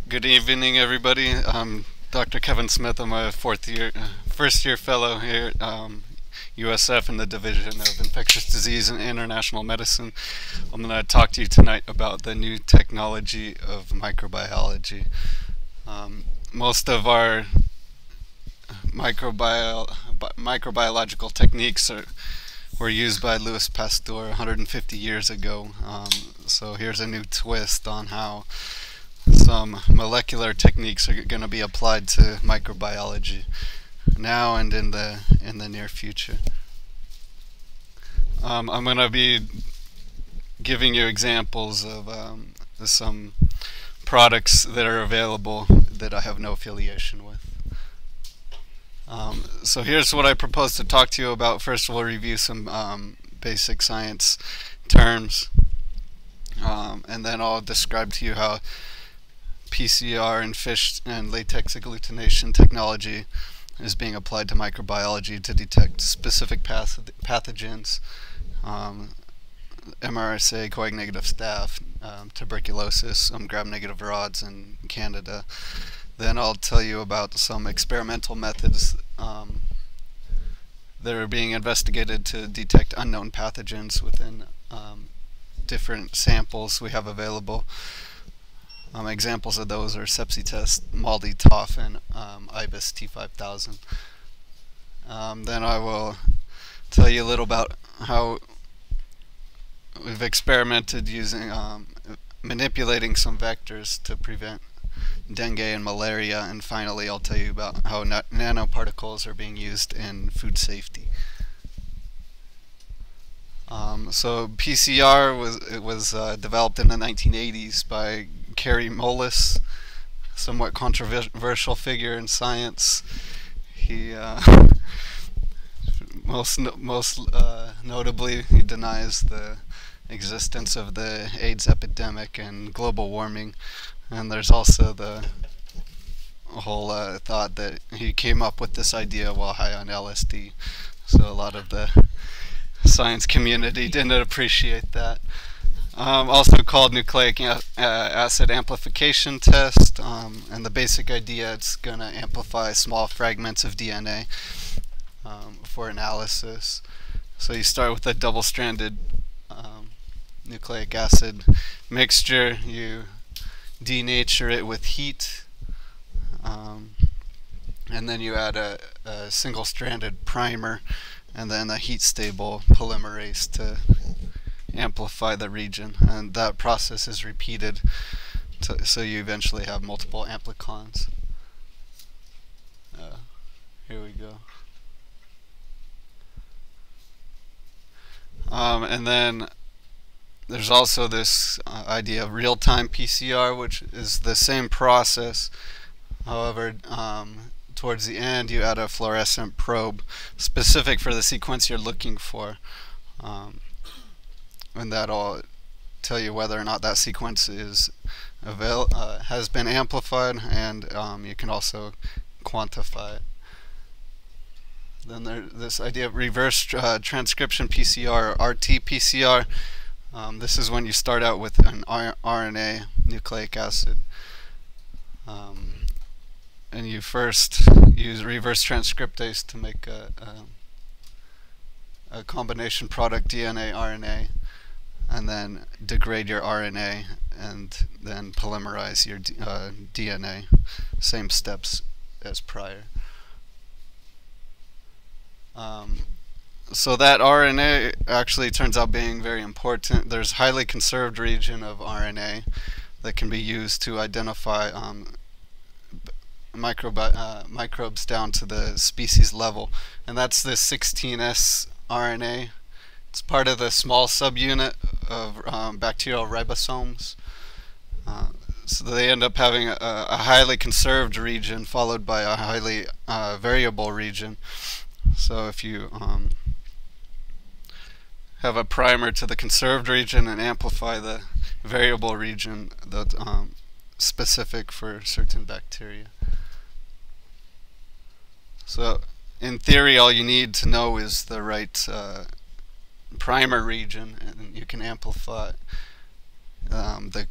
Good evening, everybody. I'm Dr. Kevin Smith. I'm a first year fellow here at USF in the Division of Infectious Disease and International Medicine. I'm going to talk to you tonight about the new technology of microbiology. Most of our microbiological techniques were used by Louis Pasteur 150 years ago. So here's a new twist on how some molecular techniques are going to be applied to microbiology now and in the near future. I'm going to be giving you examples of some products that are available that I have no affiliation with. So here's what I propose to talk to you about. First, we'll review some basic science terms, and then I'll describe to you how PCR and FISH and Latex Agglutination technology is being applied to microbiology to detect specific pathogens, MRSA, coag-negative staph, tuberculosis, gram-negative rods in Canada. Then I'll tell you about some experimental methods that are being investigated to detect unknown pathogens within different samples we have available. Examples of those are sepsis test, MALDI-TOF, and Ibis T5000. Then I will tell you a little about how we've experimented using manipulating some vectors to prevent dengue and malaria, and finally I'll tell you about how nanoparticles are being used in food safety. So PCR was developed in the 1980s by Carey Mullis, somewhat controversial figure in science. He most notably he denies the existence of the AIDS epidemic and global warming, and there's also the whole thought that he came up with this idea while high on LSD. So a lot of the science community didn't appreciate that. Also called nucleic acid amplification test, and the basic idea, it's going to amplify small fragments of DNA for analysis. So you start with a double-stranded nucleic acid mixture, you denature it with heat, and then you add a single-stranded primer and then a heat-stable polymerase to amplify the region, and that process is repeated so you eventually have multiple amplicons. Here we go. And then there's also this idea of real-time PCR, which is the same process. However, towards the end you add a fluorescent probe specific for the sequence you're looking for. And that'll tell you whether or not that sequence is has been amplified, and you can also quantify it. Then there's this idea of reverse transcription PCR, or RT-PCR. This is when you start out with an RNA nucleic acid, and you first use reverse transcriptase to make a combination product DNA RNA, and then degrade your RNA and then polymerize your DNA. Same steps as prior. So that RNA actually turns out being very important. There's highly conserved region of RNA that can be used to identify microbes down to the species level, and that's the 16S RNA. It's part of the small subunit of bacterial ribosomes. So they end up having a highly conserved region followed by a highly variable region. So if you have a primer to the conserved region and amplify the variable region that's specific for certain bacteria. So in theory, all you need to know is the right primer region, and you can amplify the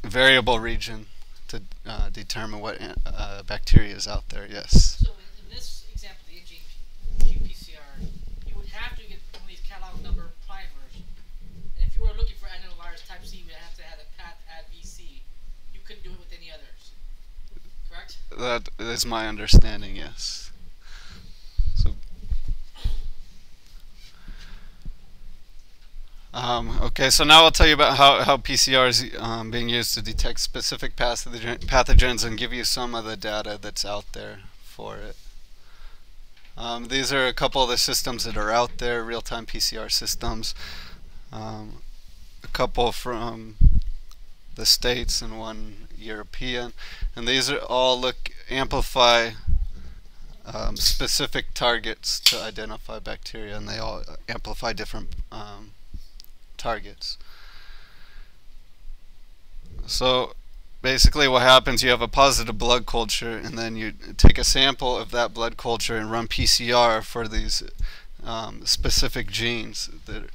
variable region to to determine what bacteria is out there. Yes. So in this example, the in-gene qPCR, you would have to get one of these catalog number primers. And if you were looking for adenovirus type C, you would have to have a path AdVC. You couldn't do it with any others. Correct? That is my understanding, yes. So, okay, so now I'll tell you about how PCR is being used to detect specific pathogens and give you some of the data that's out there for it. These are a couple of the systems that are out there, real-time PCR systems. A couple from the States and one European. And these are all amplify specific targets to identify bacteria, and they all amplify different targets. So basically what happens, you have a positive blood culture, and then you take a sample of that blood culture and run PCR for these specific genes. There's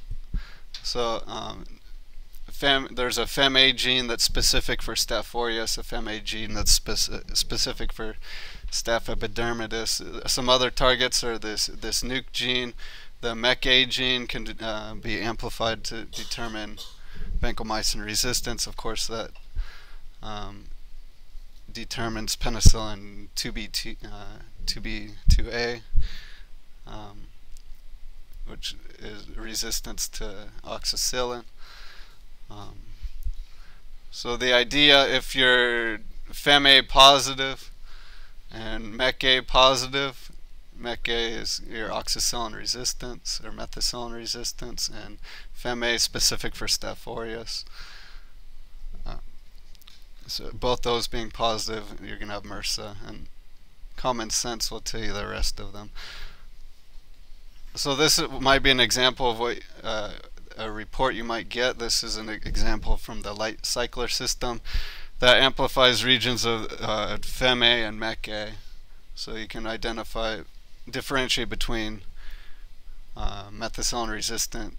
a FEMA gene that's specific for Staph aureus, a FEMA gene that's specific for Staph epidermidis. Some other targets are this nuke gene. The MECA gene can be amplified to determine vancomycin resistance. Of course, that determines penicillin 2B2A, which is resistance to oxacillin. So the idea, if you're FEMA positive and MECA positive, MECA is your oxacillin resistance or methicillin resistance, and FEMA is specific for Staph aureus. So both those being positive, you're going to have MRSA, and common sense will tell you the rest of them. So this might be an example of what a report you might get. This is an example from the light cycler system that amplifies regions of FEMA and MECA, so you can differentiate between methicillin resistant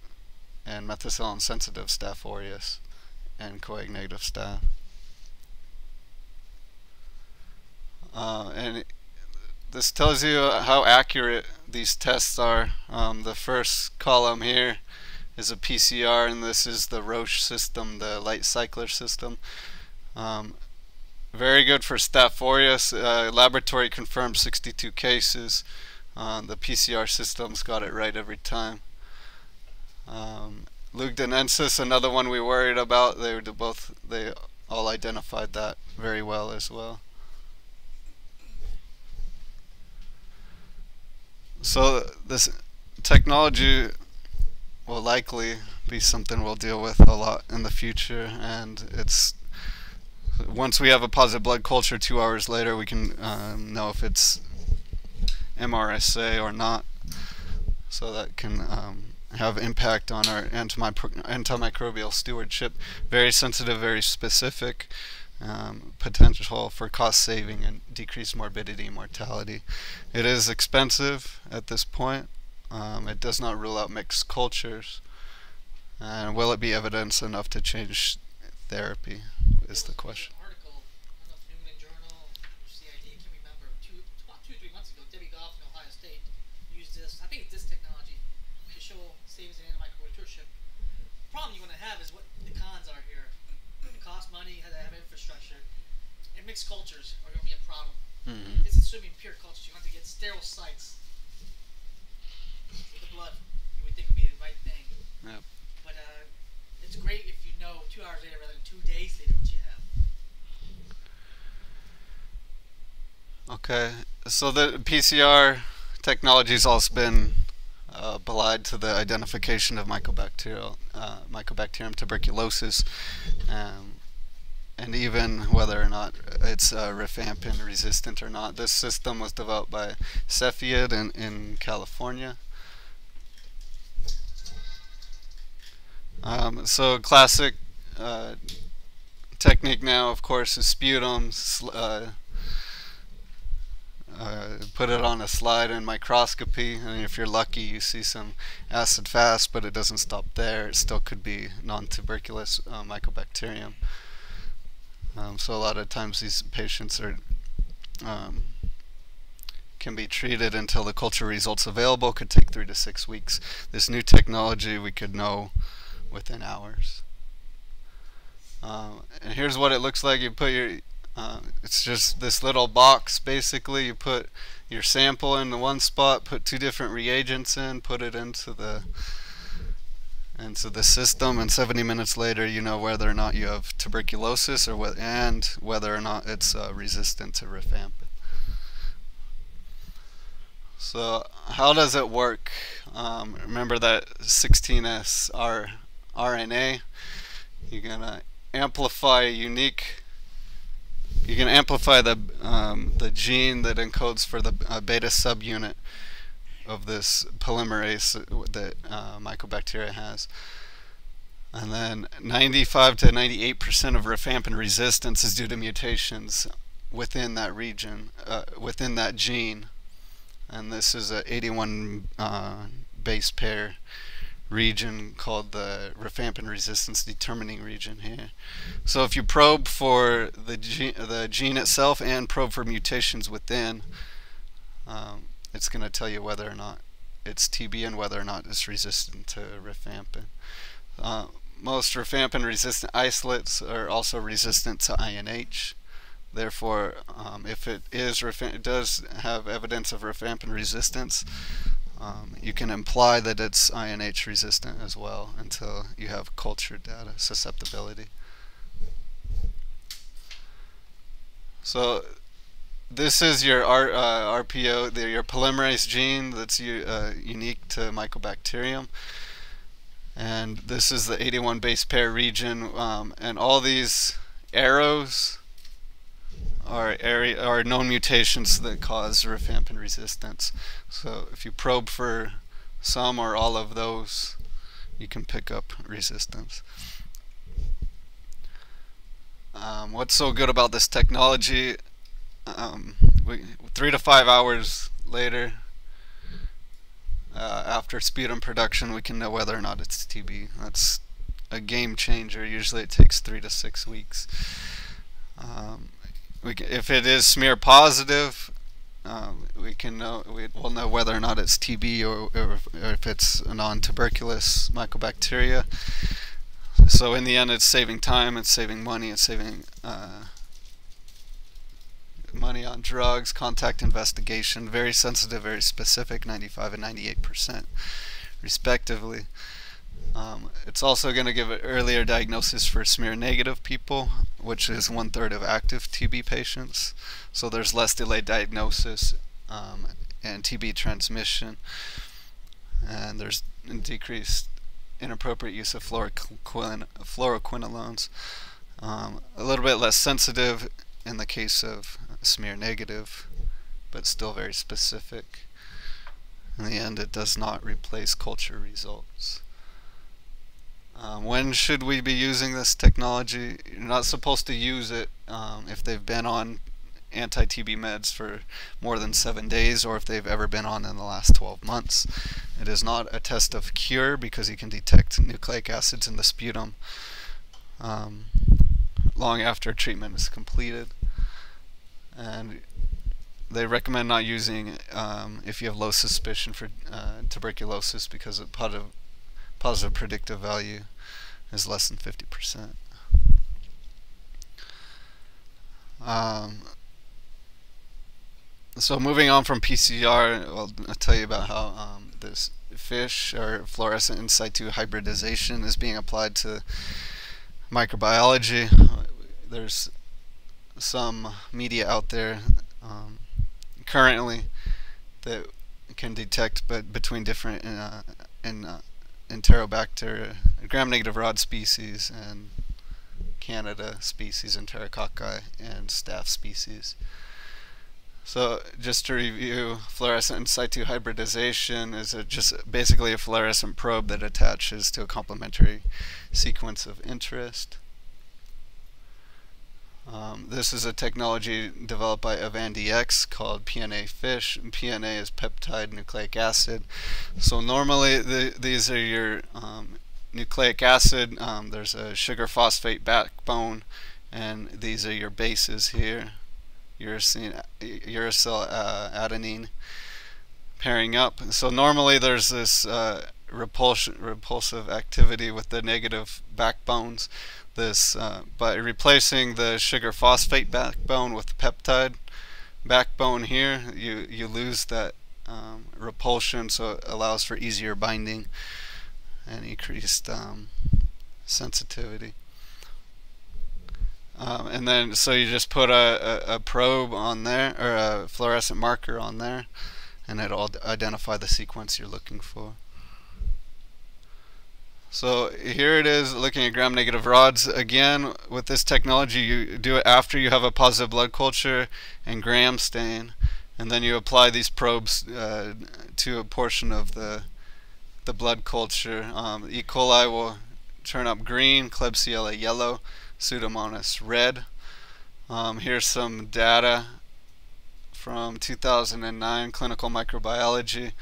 and methicillin sensitive Staph aureus and coag-negative staph. And this tells you how accurate these tests are. The first column here is a PCR, and this is the Roche system, the light cycler system. Very good for Staph aureus. Laboratory confirmed 62 cases. The PCR system's got it right every time. Lugdunensis, another one we worried about. They all identified that very well as well. So this technology will likely be something we'll deal with a lot in the future, and once we have a positive blood culture, 2 hours later we can know if it's MRSA or not, so that can have impact on our antimicrobial stewardship. Very sensitive, very specific, potential for cost saving and decreased morbidity and mortality. It is expensive at this point. It does not rule out mixed cultures. And will it be evidence enough to change therapy is the question. An article, I don't know if New England Journal or CID, I can't remember, about 2 or 3 months ago, Debbie Goff in Ohio State used this, I think it's this technology, to show savings in antimicrobial stewardship. The problem you're going to have is what the cons are here. It costs money, you have to have infrastructure, and mixed cultures are going to be a problem. This is assuming pure cultures. You have to get sterile sites. With the blood, you would think would be the right thing. Yep. But it's great if you know 2 hours later rather than 2 days later what you have. Okay, so the PCR technology has also been applied to the identification of Mycobacterium tuberculosis, and even whether or not it's rifampin resistant or not. This system was developed by Cepheid in California. So classic technique now, of course, is sputum. Put it on a slide in microscopy, and if you're lucky you see some acid fast, but it doesn't stop there. It still could be non-tuberculous Mycobacterium. So a lot of times these patients are can be treated until the culture results available. Could take 3 to 6 weeks. This new technology we could know within hours. And here's what it looks like. You put your it's just this little box basically. You put your sample into one spot, put 2 different reagents in, put it into the system, and 70 minutes later you know whether or not you have tuberculosis or whether or not it's resistant to rifampin. So how does it work? Remember that 16S RNA. You're gonna amplify the gene that encodes for the beta subunit of this polymerase that mycobacteria has. And then 95 to 98% of rifampin resistance is due to mutations within that region, within that gene. And this is a 81 base pair region called the rifampin resistance determining region here. So if you probe for the gene itself and probe for mutations within, it's going to tell you whether or not it's TB and whether or not it's resistant to rifampin. Most rifampin resistant isolates are also resistant to INH. Therefore, if it does have evidence of rifampin resistance, you can imply that it's INH resistant as well until you have culture data susceptibility. So this is your RPO, your polymerase gene that's unique to Mycobacterium. And this is the 81 base pair region, and all these arrows are known mutations that cause rifampin resistance. So if you probe for some or all of those, you can pick up resistance. What's so good about this technology? 3 to 5 hours later, after sputum production, we can know whether or not it's TB. That's a game changer. Usually it takes 3 to 6 weeks. If it is smear positive, we'll know whether or not it's TB or if it's a non-tuberculous mycobacteria. So in the end, it's saving time, it's saving money, it's saving money on drugs, contact investigation, very sensitive, very specific, 95 and 98% respectively. It's also going to give an earlier diagnosis for smear negative people, which is 1/3 of active TB patients. So there's less delayed diagnosis and TB transmission, and there's decreased inappropriate use of fluoroquinolones. A little bit less sensitive in the case of smear negative, but still very specific. In the end, it does not replace culture results. When should we be using this technology? You're not supposed to use it if they've been on anti-TB meds for more than 7 days, or if they've ever been on in the last 12 months. It is not a test of cure because you can detect nucleic acids in the sputum long after treatment is completed. And they recommend not using if you have low suspicion for tuberculosis, because the positive predictive value is less than 50%. So moving on from PCR, I'll tell you about how this FISH, or fluorescent in situ hybridization, is being applied to microbiology. There's some media out there currently that can detect between different Enterobacter, gram-negative rod species, and Candida species, Enterococci, and Staph species. So just to review, fluorescent in situ hybridization is just basically a fluorescent probe that attaches to a complementary sequence of interest. This is a technology developed by AdvanDx called PNA FISH. And PNA is peptide nucleic acid. So normally these are your nucleic acid. There's a sugar phosphate backbone, and these are your bases here. Uracil adenine pairing up. So normally there's this repulsive activity with the negative backbones. By replacing the sugar phosphate backbone with the peptide backbone here, you lose that repulsion, so it allows for easier binding and increased sensitivity. And then so you just put a probe on there, or a fluorescent marker on there, and it'll identify the sequence you're looking for. So here it is, looking at gram-negative rods. Again, with this technology, you do it after you have a positive blood culture and gram stain, and then you apply these probes to a portion of the blood culture. E. coli will turn up green, Klebsiella yellow, Pseudomonas red. Here's some data from 2009 clinical microbiology,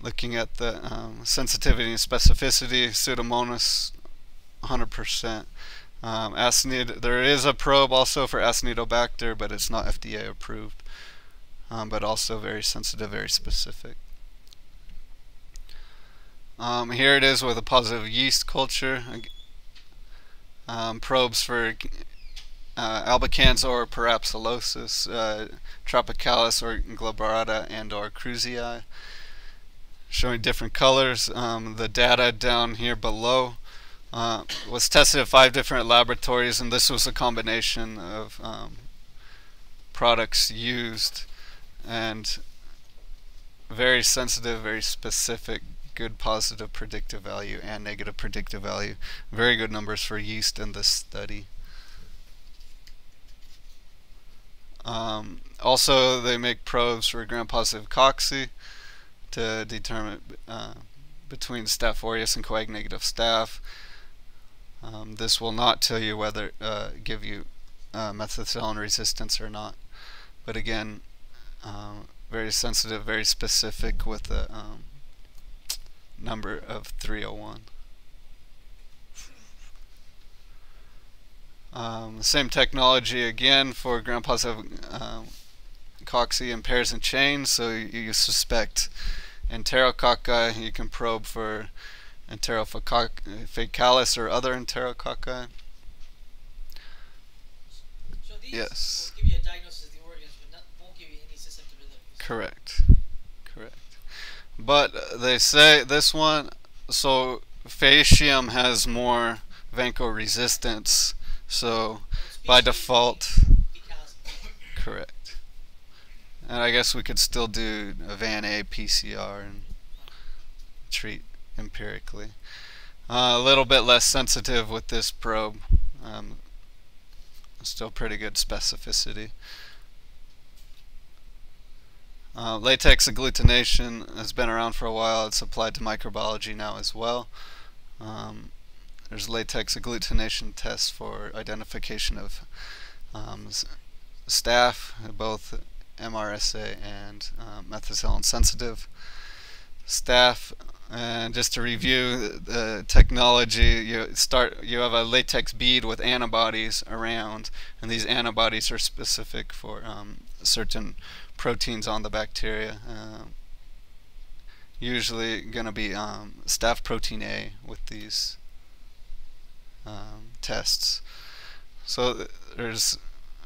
looking at the sensitivity and specificity. Pseudomonas 100%. There is a probe also for Acinetobacter, but it's not FDA approved, but also very sensitive, very specific. Here it is with a positive yeast culture. Probes for albicans or parapsilosis, tropicalis or glabrata and or cruzii, showing different colors. The data down here below was tested at 5 different laboratories, and this was a combination of products used, and very sensitive, very specific, good positive predictive value and negative predictive value. Very good numbers for yeast in this study. Also, they make probes for gram-positive cocci to determine between Staph aureus and coag-negative staph. This will not tell you whether give you methicillin resistance or not, but again, very sensitive, very specific, with a number of 301. Same technology again for gram-positive cocci in pairs and chains. So you suspect enterococci, you can probe for enterofaecalis or other enterococci. So these yes. will give you a diagnosis of the organs, but won't give you any susceptibility. Correct. But they say this one, so Faecium has more vanco resistance, so by default, correct. And I guess we could still do a VAN-A PCR and treat empirically. A little bit less sensitive with this probe, still pretty good specificity. Latex agglutination has been around for a while. It's applied to microbiology now as well. There's latex agglutination tests for identification of staph, both MRSA and methicillin sensitive staph. And just to review the technology, you have a latex bead with antibodies around, and these antibodies are specific for certain proteins on the bacteria. Usually going to be staph protein A with these tests. So there's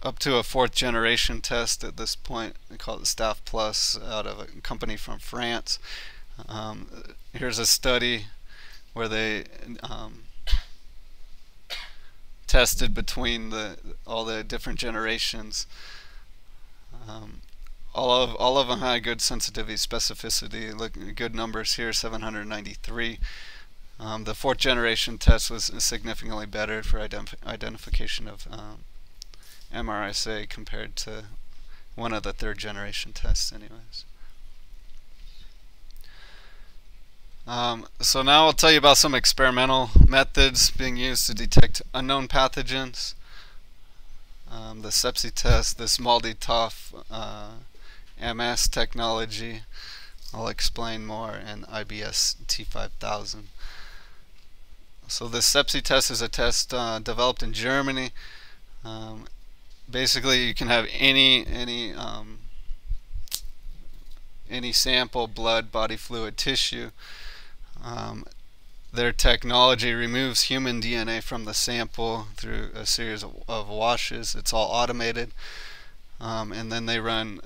up to a 4th generation test at this point. They call it Staph Plus, out of a company from France. Here's a study where they tested between all the different generations. All of them had good sensitivity, specificity. Look, good numbers here, 793. The 4th generation test was significantly better for identification of MRSA compared to one of the 3rd generation tests anyways. So now I'll tell you about some experimental methods being used to detect unknown pathogens. The sepsis test, this MALDI-TOF MS technology, I'll explain more in Ibis T5000. So this sepsis test is a test developed in Germany. Basically, you can have any sample, blood, body fluid, tissue. Their technology removes human DNA from the sample through a series of washes. It's all automated. And then they run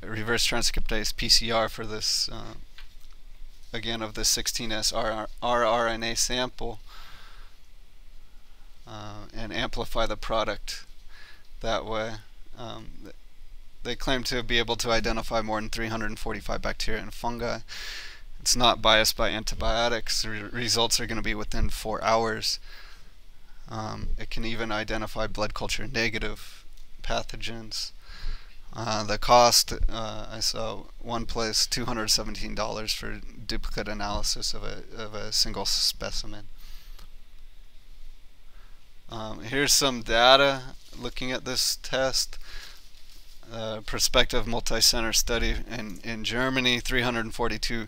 reverse transcriptase PCR for this, again, of the 16S rRNA sample, and amplify the product that way. They claim to be able to identify more than 345 bacteria and fungi. It's not biased by antibiotics. The results are going to be within 4 hours. It can even identify blood culture negative pathogens. The cost, I saw one place $217 for duplicate analysis of a single specimen. Here's some data looking at this test. Prospective multi-center study in Germany, 342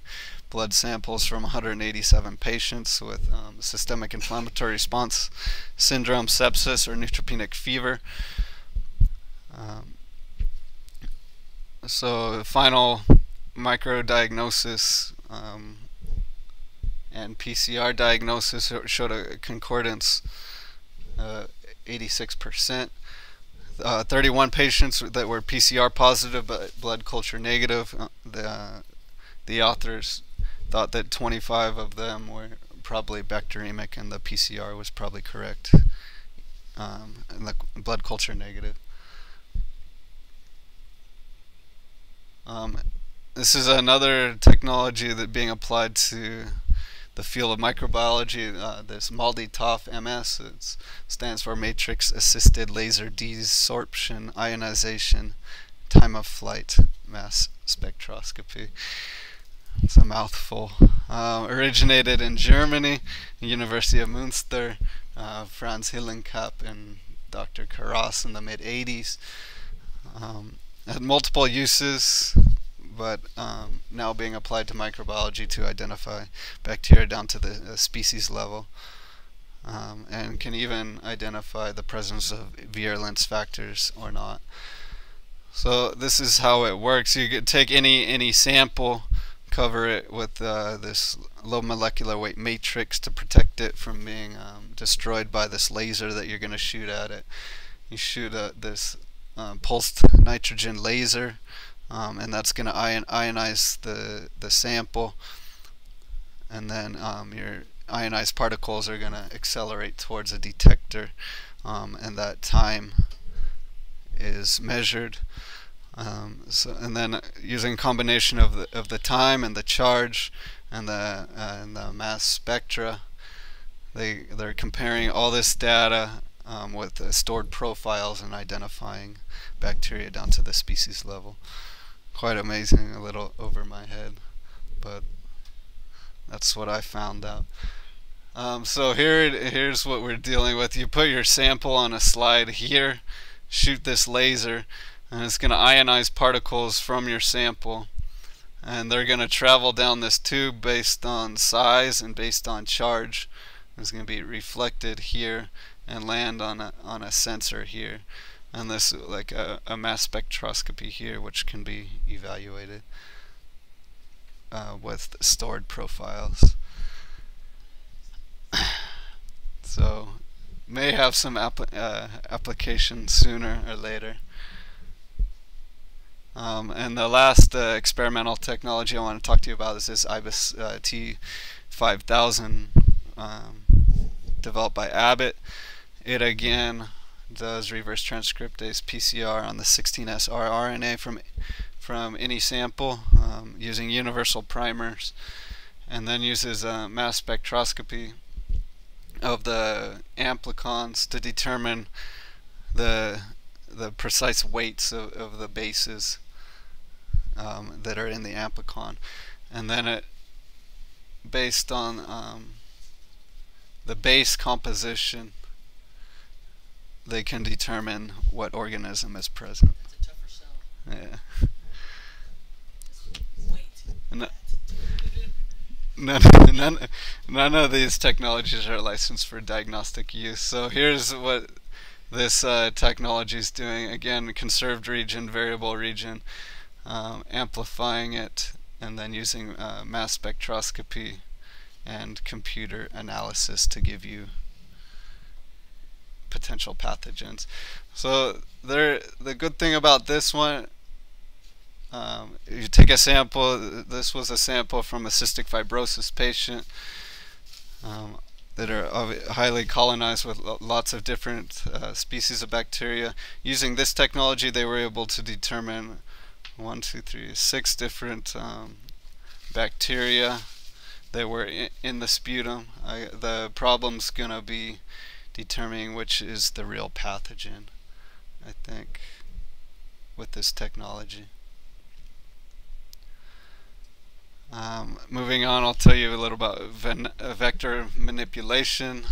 blood samples from 187 patients with systemic inflammatory response syndrome, sepsis, or neutropenic fever. So final microdiagnosis and PCR diagnosis showed a concordance 86%. 31 patients that were PCR positive but blood culture negative. The authors thought that 25 of them were probably bacteremic, and the PCR was probably correct, and the blood culture negative. This is another technology that being applied to the field of microbiology. This MALDI-TOF MS, it stands for Matrix Assisted Laser Desorption Ionization Time of Flight Mass Spectroscopy. It's a mouthful. Originated in Germany, University of Münster, Franz Hillenkapp and Dr. Karras in the mid-80s. Had multiple uses, but now being applied to microbiology to identify bacteria down to the species level, and can even identify the presence of virulence factors or not. So this is how it works. You could take any sample, cover it with this low molecular weight matrix to protect it from being destroyed by this laser that you're going to shoot at it. You shoot this pulsed nitrogen laser, and that's going to ionize the sample, and then your ionized particles are going to accelerate towards a detector, and that time is measured. And then using a combination of the time and the charge and the mass spectra, they're comparing all this data with stored profiles and identifying bacteria down to the species level. Quite amazing, a little over my head, but that's what I found out. So here's what we're dealing with. You put your sample on a slide here, shoot this laser, and it's going to ionize particles from your sample, and they're going to travel down this tube based on size and based on charge. It's going to be reflected here and land on a sensor here, and this like a mass spectroscopy here, which can be evaluated with stored profiles. So may have some application sooner or later. And the last experimental technology I want to talk to you about is this Ibis T5000, developed by Abbott. It again does reverse transcriptase PCR on the 16S rRNA from any sample, using universal primers, and then uses mass spectroscopy of the amplicons to determine the precise weights of the bases that are in the amplicon, and then it, based on the base composition, they can determine what organism is present. It's a tougher sell. Yeah. None of these technologies are licensed for diagnostic use. So here's what this technology is doing, again, conserved region, variable region, amplifying it, and then using mass spectroscopy and computer analysis to give you potential pathogens. So the good thing about this one, you take a sample. This was a sample from a cystic fibrosis patient that are highly colonized with lots of different species of bacteria. Using this technology, they were able to determine 6 different bacteria that were in the sputum. The problem's gonna be determining which is the real pathogen, I think, with this technology. Moving on, I'll tell you a little about vector manipulation.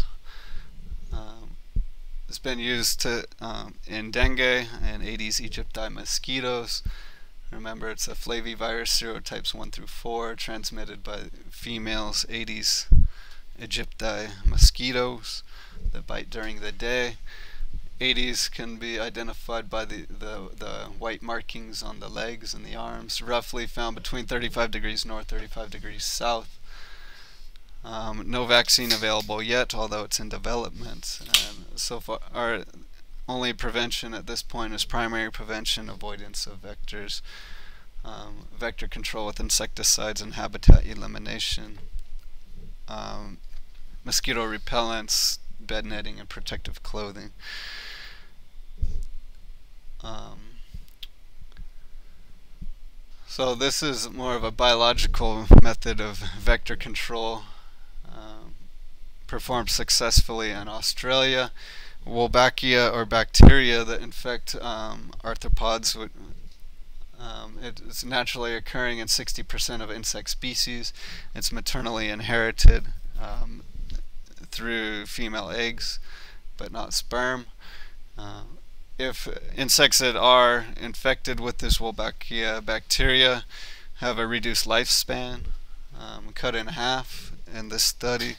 It's been used in dengue and Aedes aegypti mosquitoes. Remember, it's a flavivirus serotypes 1 through 4 transmitted by females Aedes aegypti mosquitoes that bite during the day. Aedes can be identified by the white markings on the legs and the arms, roughly found between 35 degrees north, 35 degrees south. No vaccine available yet, although it's in development. And so far, our only prevention at this point is primary prevention, avoidance of vectors, vector control with insecticides and habitat elimination, mosquito repellents, bed netting, and protective clothing. So this is more of a biological method of vector control, performed successfully in Australia. Wolbachia, or bacteria that infect arthropods, it's naturally occurring in 60% of insect species. It's maternally inherited through female eggs, but not sperm. If insects that are infected with this Wolbachia bacteria have a reduced lifespan, cut in half in this study.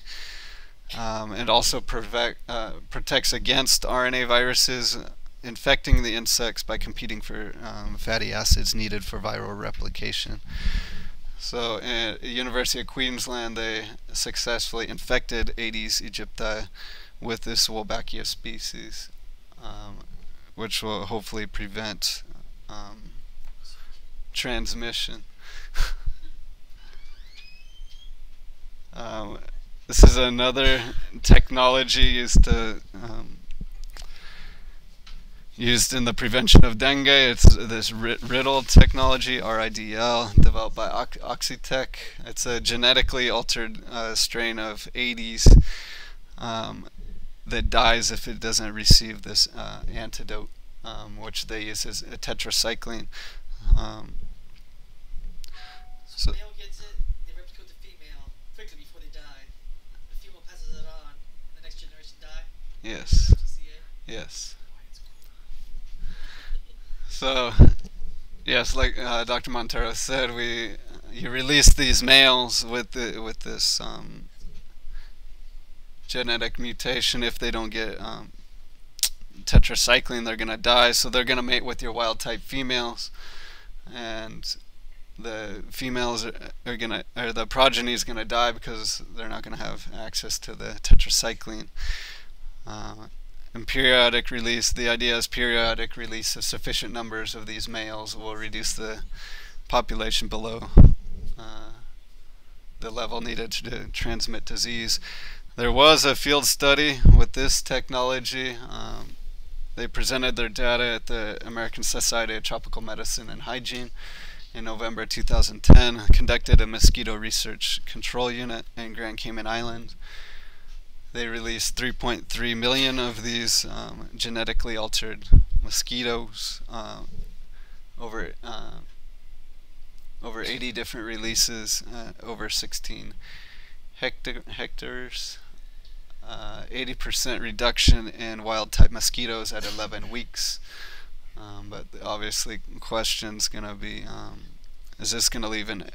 It also protects against RNA viruses infecting the insects by competing for fatty acids needed for viral replication. So at the University of Queensland, they successfully infected Aedes aegypti with this Wolbachia species, which will hopefully prevent transmission. This is another technology used in the prevention of dengue. It's this riddle technology, RIDL, developed by Oxitec. It's a genetically altered strain of Aedes that dies if it doesn't receive this antidote, which they use as a tetracycline. So male gets it, they replicate the female quickly before they die. The female passes it on, and the next generation die. Yes. Yes. So, yes, like Dr. Montero said, you release these males with this genetic mutation. If they don't get tetracycline, they're gonna die. So they're gonna mate with your wild-type females, and the females the progeny is gonna die because they're not gonna have access to the tetracycline. And periodic release, the idea is periodic release of sufficient numbers of these males will reduce the population below the level needed to transmit disease. There was a field study with this technology. They presented their data at the American Society of Tropical Medicine and Hygiene in November 2010, conducted a mosquito research control unit in Grand Cayman Islands. They released 3.3 million of these genetically altered mosquitoes, over 80 different releases, over 16 hectares, 80% reduction in wild-type mosquitoes at 11 weeks. But obviously, the question's going to be, is this going to leave an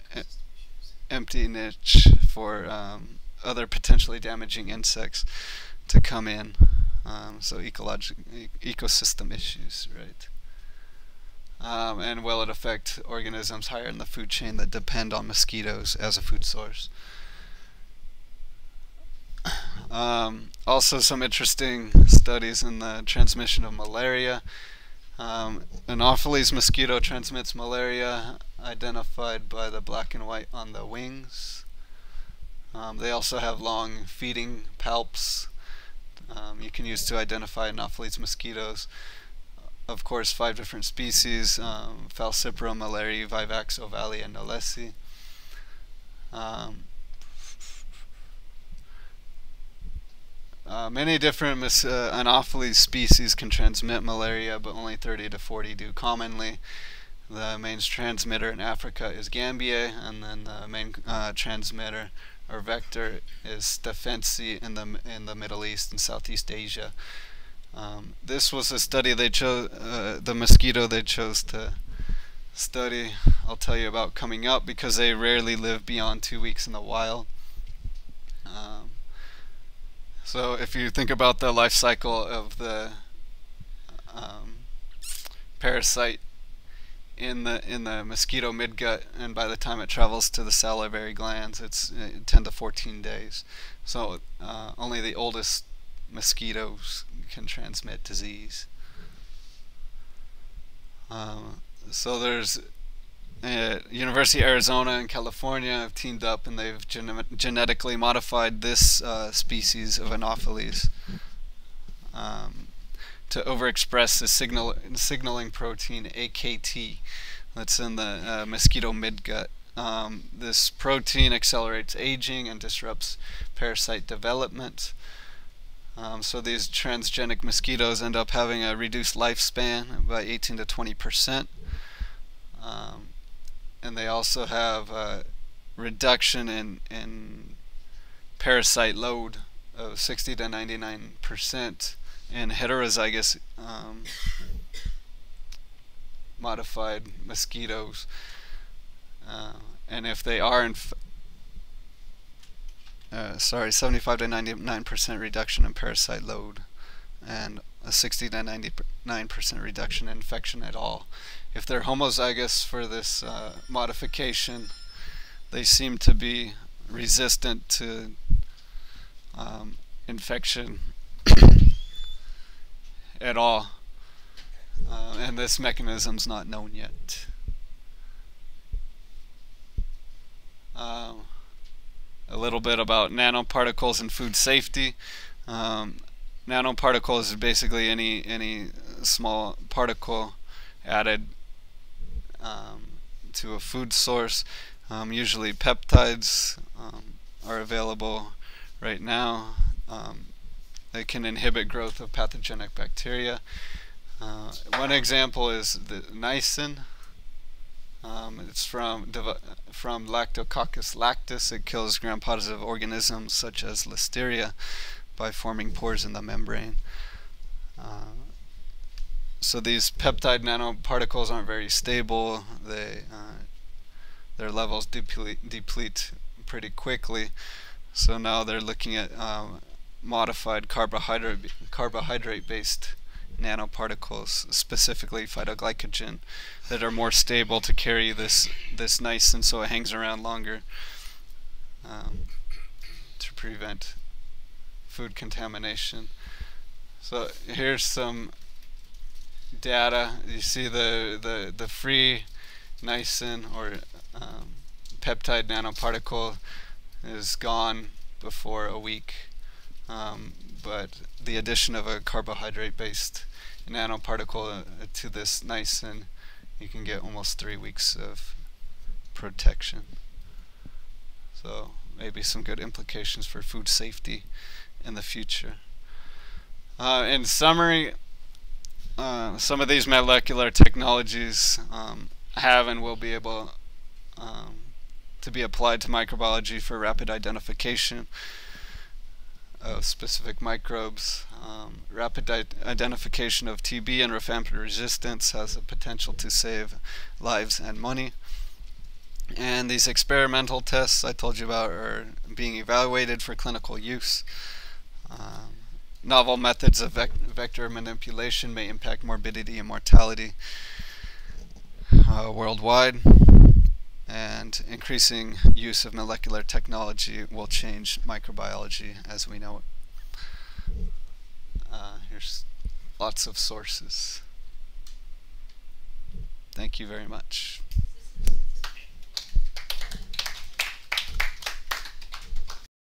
empty niche for other potentially damaging insects to come in? So ecosystem issues, right? And will it affect organisms higher in the food chain that depend on mosquitoes as a food source? Also some interesting studies in the transmission of malaria. Anopheles mosquito transmits malaria, identified by the black and white on the wings. They also have long feeding palps you can use to identify Anopheles mosquitoes. Of course, 5 different species: Falciparum, Malaria, Vivax, Ovale, and Knowlesi. Many different Anopheles species can transmit malaria, but only 30 to 40 do commonly. The main transmitter in Africa is Gambier, and then the main transmitter or vector is Stephensi in the Middle East and Southeast Asia. This was a study they chose, the mosquito they chose to study. I'll tell you about coming up, because they rarely live beyond 2 weeks in the wild. So if you think about the life cycle of the parasite in the mosquito midgut, and by the time it travels to the salivary glands, it's 10 to 14 days. So only the oldest mosquitoes can transmit disease. So there's University of Arizona and California have teamed up, and they've genetically modified this species of Anopheles to overexpress the signaling protein AKT that's in the mosquito midgut. This protein accelerates aging and disrupts parasite development. So these transgenic mosquitoes end up having a reduced lifespan by 18 to 20%. And they also have a reduction in parasite load of 60 to 99% in heterozygous modified mosquitoes. And if they are 75 to 99% reduction in parasite load, and a 60 to 99% reduction in infection at all. If they're homozygous for this modification, they seem to be resistant to infection at all, and this mechanism's not known yet. A little bit about nanoparticles and food safety. Nanoparticles is basically any small particle added to a food source. Usually peptides are available right now. They can inhibit growth of pathogenic bacteria. One example is the niacin. It's from Lactococcus lactis. It kills gram-positive organisms such as Listeria by forming pores in the membrane. So these peptide nanoparticles aren't very stable. Their levels deplete pretty quickly. So now they're looking at modified carbohydrate-based nanoparticles, specifically phytoglycogen, that are more stable to carry this niacin, so it hangs around longer to prevent food contamination. So here's some data. You see the free niacin or peptide nanoparticle is gone before a week, but the addition of a carbohydrate-based nanoparticle to this niacin, you can get almost 3 weeks of protection. So maybe some good implications for food safety in the future. In summary, some of these molecular technologies have and will be able to be applied to microbiology for rapid identification of specific microbes. Rapid identification of TB and rifampin resistance has the potential to save lives and money. And these experimental tests I told you about are being evaluated for clinical use. Novel methods of vector manipulation may impact morbidity and mortality worldwide, and increasing use of molecular technology will change microbiology as we know it. Here's lots of sources. Thank you very much.